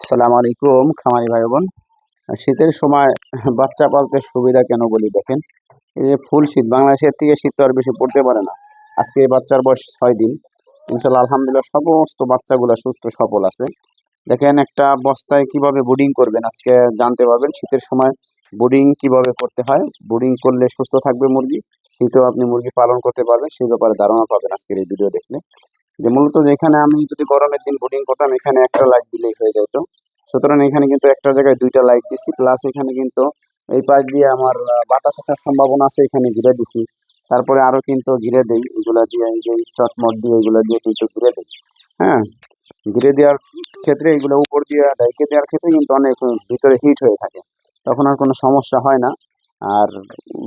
আসসালামু আলাইকুম খামারি ভাই বোন। শীতের সময় বাচ্চা পালতে সুবিধা কেন বলি দেখেন। এই যে ফুল শীত, বাংলাদেশের থেকে শীত তো আর বেশি পড়তে পারে না। আজকে এই বাচ্চার বয়স 6 দিন। ইনশাল্লাহ আলহামদুলিল্লাহ সমস্ত বাচ্চাগুলো সুস্থ সবল আছে। দেখেন একটা বস্তায় কিভাবে ব্রুডিং করবেন আজকে জানতে পারবেন। শীতের সময় ব্রুডিং কিভাবে করতে হয়, ব্রুডিং করলে সুস্থ থাকবে মুরগি, শীতেও আপনি মুরগি পালন করতে পারবেন, সেই ব্যাপারে ধারণা পাবেন আজকের এই ভিডিও দেখলে। যে মূলত যেখানে আমি যদি গরমের দিন বোটিং করতাম এখানে একটা লাইট দিলেই হয়ে যেত। সুতরাং এখানে কিন্তু একটা জায়গায় দুইটা লাইট দিচ্ছি, প্লাস এখানে কিন্তু এই পাশ দিয়ে আমার বাতাস আসার সম্ভাবনা আছে, এখানে ঘিরে দিছি। তারপরে আরো কিন্তু ঘিরে দেই এগুলা দিয়ে, এই যে চটমট দিয়ে এগুলো দিয়ে কিন্তু ঘিরে দেই। হ্যাঁ, ঘিরে দেওয়ার ক্ষেত্রে এগুলো উপর দিয়ে ঢেকে দেওয়ার ক্ষেত্রে কিন্তু অনেক ভিতরে হিট হয়ে থাকে, তখন আর কোনো সমস্যা হয় না। আর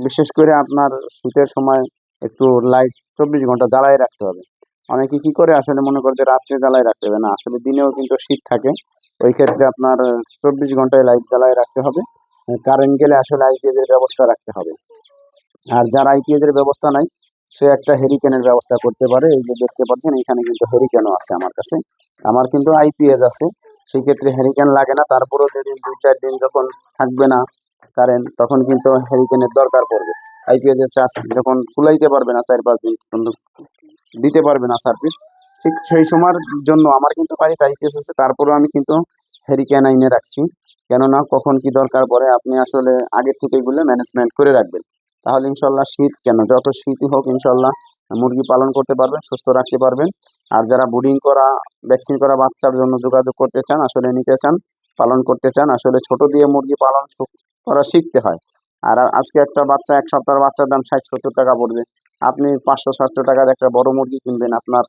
বিশেষ করে আপনার শীতের সময় একটু লাইট 24 ঘন্টা জ্বালায় রাখতে হবে। অনেকে কি করে আসলে মনে করে যে রাত্রে জ্বালায় রাখতে হবে, না আসলে দিনেও কিন্তু শীত থাকে। ওই ক্ষেত্রে আপনার 24 ঘন্টায় লাইট জ্বালায় রাখতে হবে। কারেন্ট গেলে আসলে আইপিএস এর ব্যবস্থা রাখতে হবে। আর যার আইপিএস এর ব্যবস্থা নাই সে একটা হেরিকেনের ব্যবস্থা করতে পারে। এই যে দেখতে পাচ্ছেন এখানে কিন্তু হেরিকেনও আছে আমার কাছে, আমার কিন্তু আইপিএস আছে। সেই ক্ষেত্রে হেরিকেন লাগে না। তারপরেও যেদিন 2-4 দিন যখন থাকবে না কারেন্ট, তখন কিন্তু হেরিকেনের দরকার পড়বে। আইপিএস এর চার্জ যখন কুলাইতে পারবে না, 4-5 দিন কিন্তু দিতে পারবে না সার্ভিস, ঠিক সেই সময়ের জন্য আমার কিন্তু বাড়িতে আইপিএস আছে, তারপরেও আমি কিন্তু হেরিকেন আইনে রাখছি। কেননা কখন কি দরকার পড়ে আপনি আসলে আগে থেকে এগুলো ম্যানেজমেন্ট করে রাখবেন। তাহলে ইনশাল্লাহ শীত কেন, যত শীতই হোক ইনশাল্লাহ মুরগি পালন করতে পারবেন, সুস্থ রাখতে পারবেন। আর যারা ব্রুডিং করা, ভ্যাকসিন করা বাচ্চার জন্য যোগাযোগ করতে চান, আসলে নিতে চান, পালন করতে চান, আসলে ছোট দিয়ে মুরগি পালন করা শিখতে হয়। আর আজকে একটা বাচ্চা, 1 সপ্তাহের বাচ্চার দাম 60-70 টাকা পড়বে। আপনি 500-700 টাকার একটা বড় মুরগি কিনবেন, আপনার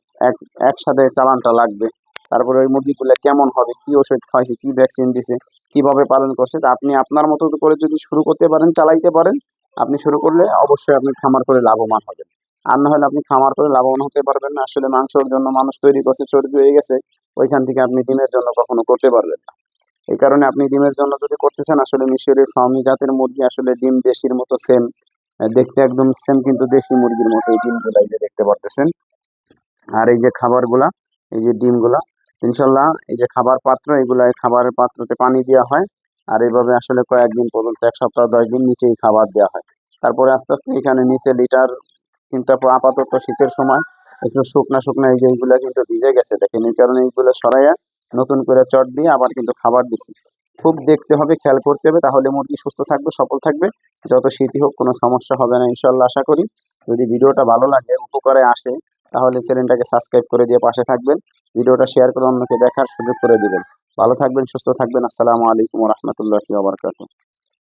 একসাথে চালানটা লাগবে। তারপরে ওই মুরগিগুলো কেমন হবে, কি ওষুধ খাওয়াইছে, কি ভ্যাকসিন দিছে, কিভাবে পালন করছে, তা আপনি আপনার মতো করে যদি শুরু করতে পারেন, চালাইতে পারেন, আপনি শুরু করলে অবশ্যই আপনি খামার করে লাভবান হবেন। আর না হলে আপনি খামার করে লাভবান হতে পারবেন না। আসলে মাংসের জন্য মানুষ তৈরি করছে, চর্বি হয়ে গেছে, ওইখান থেকে আপনি ডিমের জন্য কখনো করতে পারবেন না। এই কারণে আপনি ডিমের জন্য যদি করতে চান, আসলে মিশরি ফার্মি জাতের মুরগি আসলে ডিম দেশির মতো সেম, দেখতে একদম সেম, কিন্তু দেশি মুরগির মতো এই ডিমগুলা এই যে দেখতে পারতেছেন। আর এই যে খাবারগুলা, এই যে ডিমগুলা, ইনশাল্লাহ এই যে খাবার পাত্র, এগুলা এই খাবারের পাত্রতে পানি দেওয়া হয়। আর এইভাবে আসলে কয়েকদিন পর্যন্ত, 1 সপ্তাহ 10 দিন নিচেই খাবার দেওয়া হয়। তারপরে আস্তে আস্তে এখানে নিচে লিটার, কিন্তু আপাতত শীতের সময় একটু শুকনা শুকনা এই যে এইগুলা কিন্তু ভিজে গেছে দেখেন, এই কারণে এইগুলো সরাইয়া নতুন করে চট দিয়ে আবার কিন্তু খাবার দিছি। খুব দেখতে হবে, খেয়াল করতে হবে, তাহলে মুরগি সুস্থ থাকবে, সফল থাকবে। যত শীতই হোক কোনো সমস্যা হবে না ইনশাল্লাহ আশা করি। যদি ভিডিওটা ভালো লাগে, উপকারে আসে, তাহলে চ্যানেলটাকে সাবস্ক্রাইব করে দিয়ে পাশে থাকবেন। ভিডিওটা শেয়ার করে অন্যকে দেখার সুযোগ করে দিবেন। ভালো থাকবেন, সুস্থ থাকবেন। আসসালামু আলাইকুম ওয়া রাহমাতুল্লাহি ওয়া বারাকাতুহু।